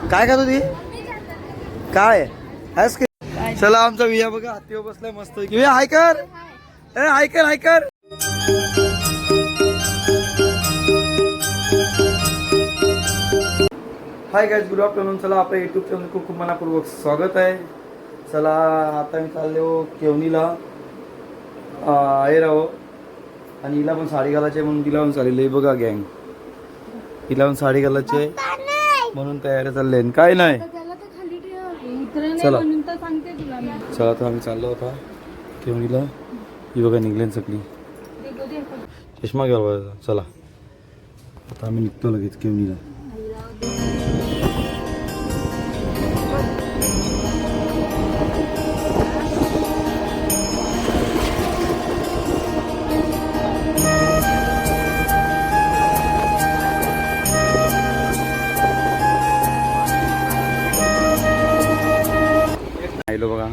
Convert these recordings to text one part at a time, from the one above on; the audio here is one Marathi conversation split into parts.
काय का तुझी काय आहेस की? चला आमचा विया बघा हातीवर बसलाय मस्त विया. हाय कर, हाय कर, हाय कर. Hi guys, good afternoon. चला आपल्या यूट्यूब चॅनल खूप खूप मनापूर्वक स्वागत आहे. चला आता मी चाललो केवणीला राहो आणि हिला पण साडी घालायची म्हणून तिला पण चाललेलं आहे बघा गँग. हिला पण साडी घालायची आहे म्हणून तयारी चालले. काय नाही चला चला तर आम्ही चाललो होता केवणीला. ही बघा निघलेन सगळी. चष्मा घ्यावा. चला आता आम्ही निघतो लगेच केवणीला. आयलो बघा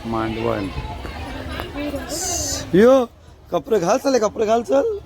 मांडवण. यो कपडे घाल, चल कपडे घाल, चल.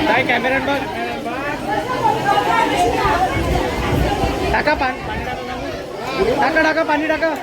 काय कॅमेरा बघ. टाका पाणी, टाका टाका पाणी टाका.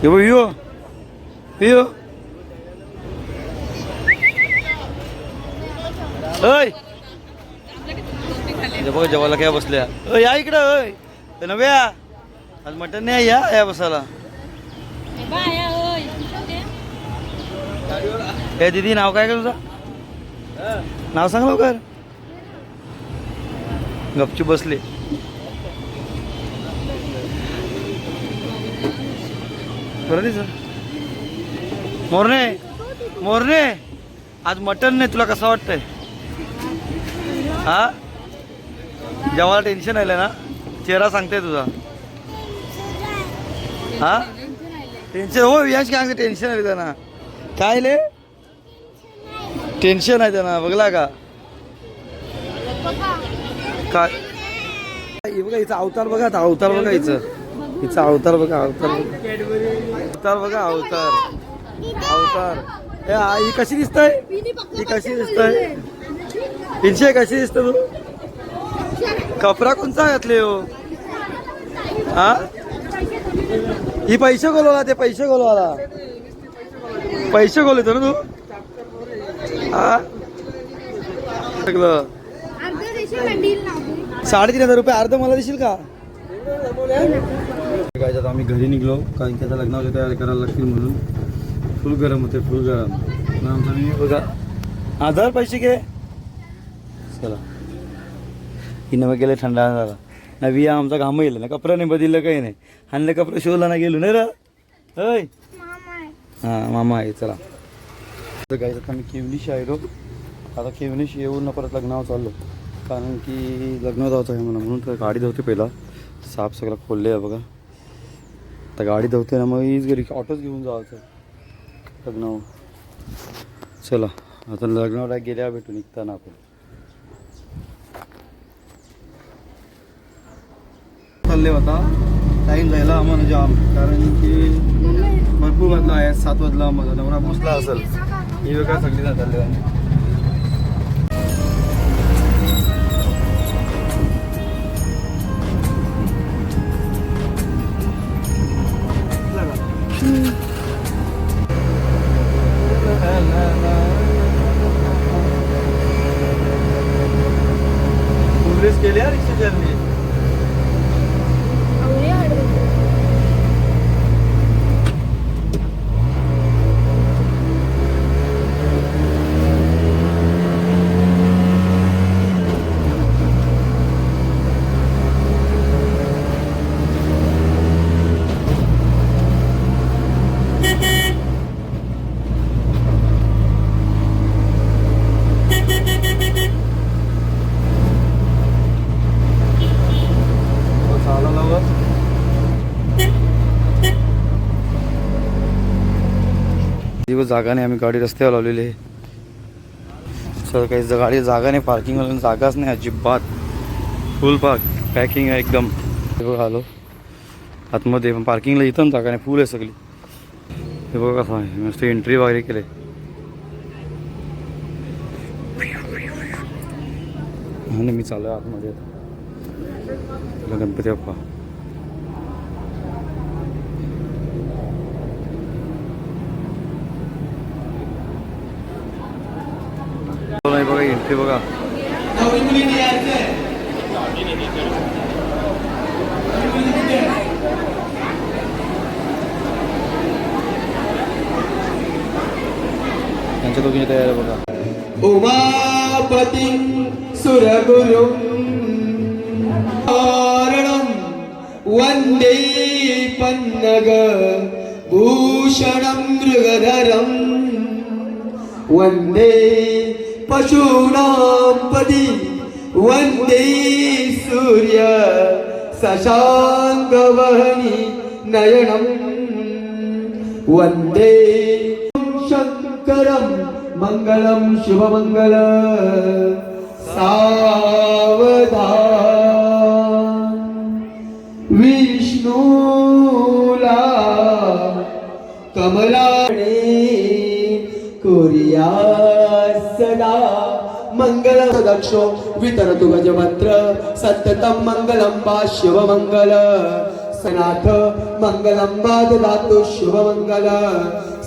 यो यो यो ओय बघ जेवायला काय बसल्या. या इकडं नव्या आज मटन नाही. या बसायला. हे दीदी नाव काय का तुझं? नाव सांग लवकर. गपचूप बसले. मोरने मोरने आज मटन नाही. तुला कसं वाटतंय? हा जेव्हा टेन्शन आलं ना चेहरा सांगते तुझा. हा टेन्शन हो यश काय टेन्शन आहे त्यांना काय ले टेन्शन आहे त्यांना बघला का काय बघा हिचा अवतार बघा अवतार बघा हिचा अवतार बघा अवतार बघा अवतार ही कशी दिसतय ही कशी दिसतय तीनशे कशी दिसत तू कपडा कोणता घातले हो हा ही पैसे गोलवाला ते पैसे गोलवाला पैसे गोलवतो ना तू हा 3,500 रुपये अर्ध मला देशील का काय आता आम्ही घरी निघलो कारण की आता लग्नाची तयारी करायला लागतील म्हणून फुल गरम होते फुल गरम आमचा मी बघा 1000 पैसे घे चला हिनं मग गेले थंडा झाला नवी आमचा घाम येईल ना कपडा नाही बदललं काही नाही हाणलं कपडा शिवला ना गेलो नाही रे होय हां मामा आहे चला तर काय आता मी केवलीशी आलो आता केवलीशी येऊन परत लग्नावर चाललो कारण की लग्न जायचं आहे मला म्हणून तर गाडी धावते पहिला साप सगळं खोलले आहे बघा आता गाडी धावते ना मग हीच घरी ऑटोच घेऊन जायचं लग्नावर चला आता लग्नावर गेल्या भेटू निघताना आपण चालले होता टाईम जायला आम्हाला जाम कारण की भरपूर वाजला आहे 7 वाजला आम्हाला नवरा पोचला असेल ही वेगळा सगळी ना चालले पुलिस केली रिक्षा चालली दिवस जागा नाही आम्ही गाडी रस्त्यावर लावलेली आहे सर काही गाडी जागा नाही पार्किंग जागाच नाही अजिबात फुल पॅकिंग आहे एकदम हे बघा आलो आतमध्ये पण पार्किंगला इथं जागा नाही फुल आहे सगळी हे बघा कसं आहे मस्त एंट्री वगैरे केले आणि मी चालू आहे आतमध्ये आता गणपती बाप्पा नाही बघा एंट्री बघा त्यांच्या दोघींची तयारी बघा उमापती सुरगुरुं वंदे पन्नग भूषणं मृगधरं वंदे पशूनां पदी वंदे सूर्य शशाङ्कवहनी नयनं वंदे शंकरं मंगलं शुभमंगल सावधान विष्णूला कमलाने कुर्या सदा मंगल दक्षो वितरतु गजमंत्र सततं मंगलं वा शिवमंगल सनाथ मंगलं वा ददातु शुभमंगल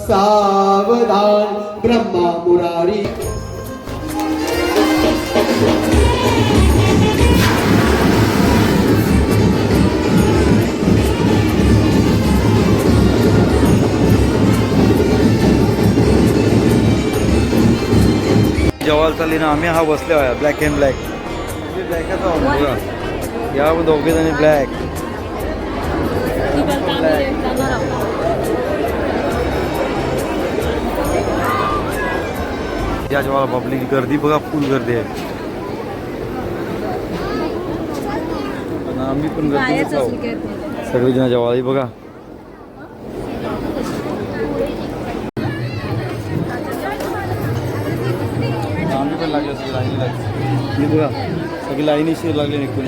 सावधान ब्रह्मा मुरारी जेवायला चालली ना आम्ही हा बसले आहे ब्लॅक अँड ब्लॅक ब्लॅकच बघा या दोघे जणी ब्लॅक या जेवायला पब्लिक गर्दी बघा फुल गर्दी आहे आम्ही पण गर्दी सगळी जण जेवायला बघा हे बघा सगळी लाईनीशी लागली निघून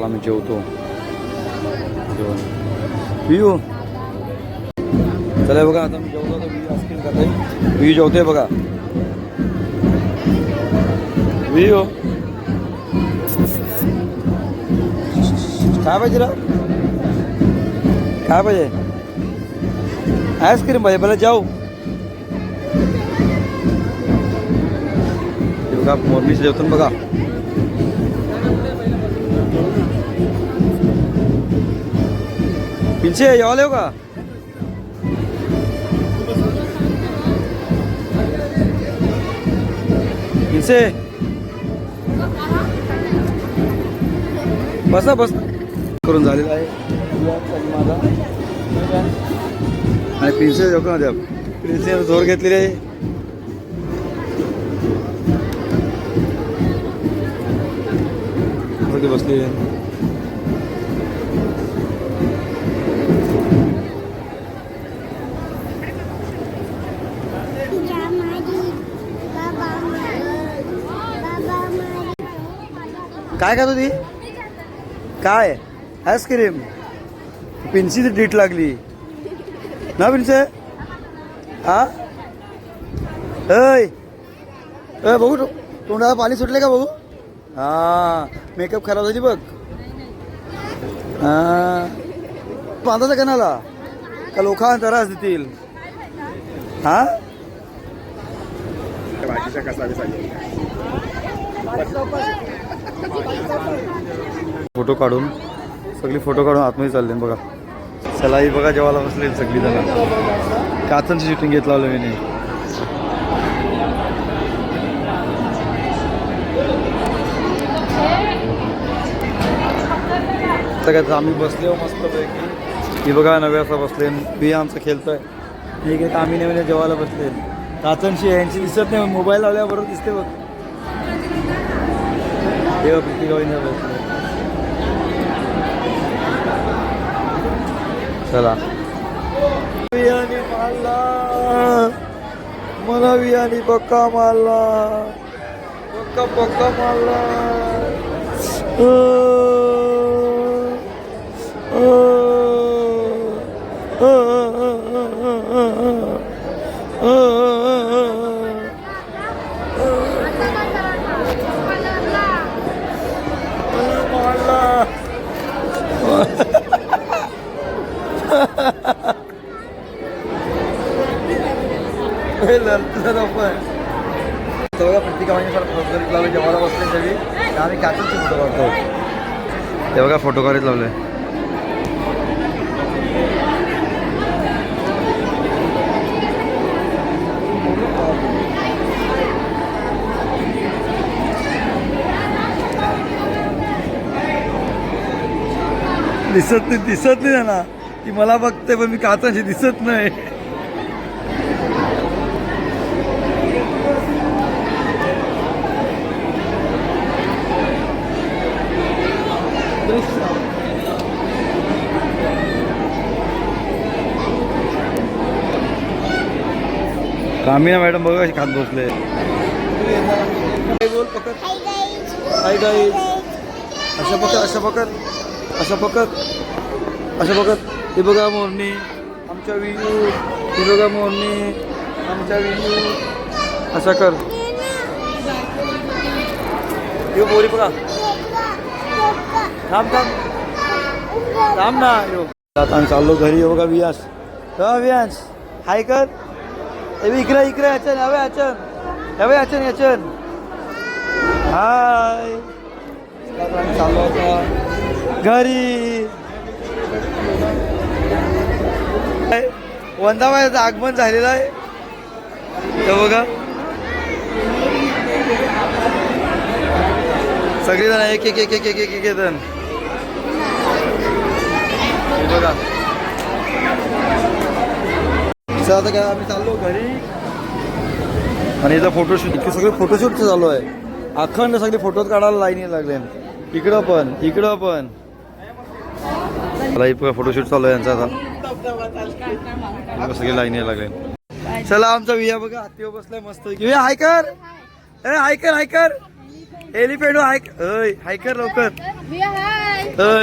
आम्ही जेवतो वियू चला बघा आता मी जेवतो तर वियू आईस्क्रीम खाते वियू जेवते बघा वियू काय पाहिजे रा काय पाहिजे आईस्क्रीम पाहिजे पहिला जाऊ बघा मम्मीशी जेवतो बघा पिंचे जेवायला येऊ का पिंचे बसा बस करून झालेला आहे माझा आणि प्रिन्सेस जेवतो ना प्रिन्सेस जोर घेतलेली आहे बसली काय खात होती काय आईस्क्रीम पिंची डीट लागली ना पिंचे हा बघू तोंडाला पाणी सुटले का बघू हा मेकअप खराब झाली बघ हा बांधायचं कणाला का लोकांना त्रास देतील हा फोटो काढून सगळी फोटो काढून आतमध्ये चालले बघा चला ही बघा जेवायला बसले सगळी जण काचांची शूटिंग घेत लावलं मी सगळ्यात आम्ही बसले मस्त पैकी ही बघा नव्या असं बसले मी आमचं खेळतोय ठीक आहे आम्ही नवीन जेवायला बसले काचांशी यांची दिसत नाही मोबाईल लावल्याबरोबर दिसते बघ तेव्हा प्रीती गावीने बसले चला बियाणी मारला मला बियाणी पक्का मारला पक्का मारला बघा प्रतिकावानी सर फोटो लावले जेवायला बसले सगळी आम्ही काचांचे फोटो काढतो ते बघा फोटो काढत लावले दिसत नाही ना ती मला बघते पण मी काचांशी दिसत नाही कामिना मॅडम बघा खात बसले बोल पकड हाय गाईज अशा पकड हे बघा मोरणी आमच्या वियू हे बघा मोरणी आमच्या वियू अशा कर यो बोरी बघा थांब ना यो आता आम्ही चाललो घरी बघा वियास वियांश हाय कर इकडे अचन हवे अचन हाय चाललो होता घरी वंदाबाईचं आगमन झालेलं आहे तर बघा सगळेजण एक जण बघा आता काय आम्ही चाललो घरी आणि इथं फोटोशूट इतके सगळे फोटोशूटचं चालू आहे अखंड सगळे फोटोज काढायला लाईनी लागले इकडं पण मला फोटोशूट चालू आहे यांचा आता सगळे लाईनी लागले चला आमचा विया बघा हातीवर बसलाय मस्त विया हाय कर हाय कर हाय कर एलिफेंट हाय हाय कर लवकर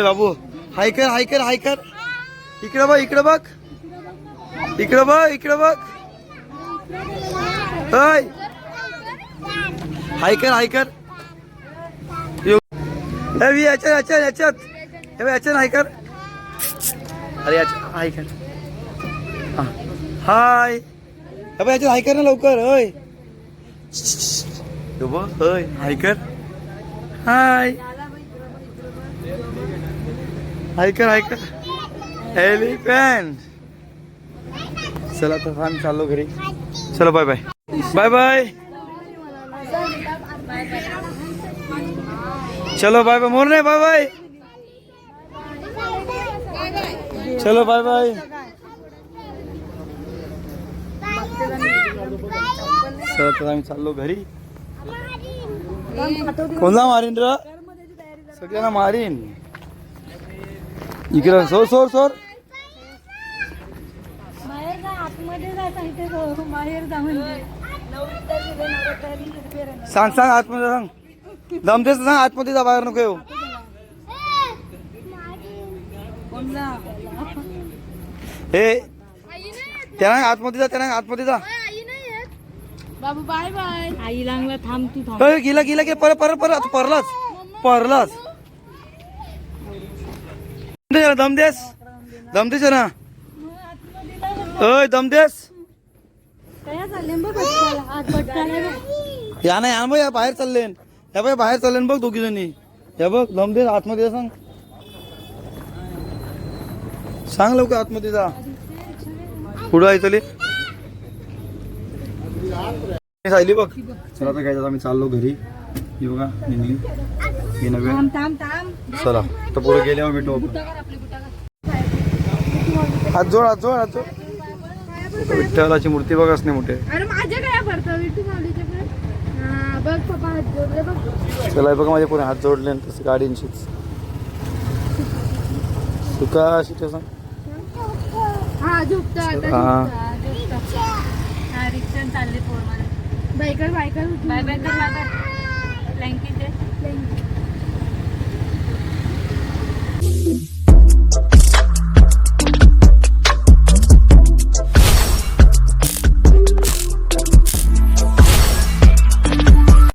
बाबू हाय कर हाय कर हाय कर इकडे बघ इकडे बघ इकडे बघ इकडे बघ हाय कर हाय कर याच्यात याच्यात याच्यात याच्यात हाय कर अरे याच्यात हाय कर हाय याच्यात हाय कर ना लवकर हाय कर हाय हाय कर हाय कर एलिफंट चला तर आम्ही चाललो घरी चला बाय बाय बाय बाय चलो बाय बाय मोर नाही बाय बाय चलो बाय बाय चला तर आम्ही चाललो घरी कोणला मारीन र सगळ्यांना मारीन इकडं सोर सोर सोर सांग सांग आतमध्ये सांग दमतेच सांग आतमध्ये जा बाहेर नको येऊ हे त्यांना आतमध्ये जा त्यांना आतमध्ये जा बाबू बाय बाय आई लागला थांब तू थांब गेला गेला गेला परत परत परत परलाच परलाच दमदेस दमदेस ना दमदेस या नाही या बघ या बाहेर चालले या बाई बाहेर चालले बघ दोघी जणी या बघ दमदेस आतमध्ये सांग सांग लवकर आतमध्ये जा पुढं आहे चले सायली बघ चला तर काय आम्ही चाललो घरी हे बघा हे नव्हे चला तर पुढे गेल्यावर भेटू आपण हात जोड हात जोड हात जोड विठ्ठलाची मूर्ती बघाच नाही मोठे अरे माझ्या काय पडतं विठू माऊलीच्या बघ पप्पा हात जोडले बघ चला बघा माझ्या पुढे हात जोडले तसं गाडींशीच तुका अशी सांग हा झोपतो आता हा रिक्षा चालले पोर मला बायकर बायकर बाय बाय कर बाय बाय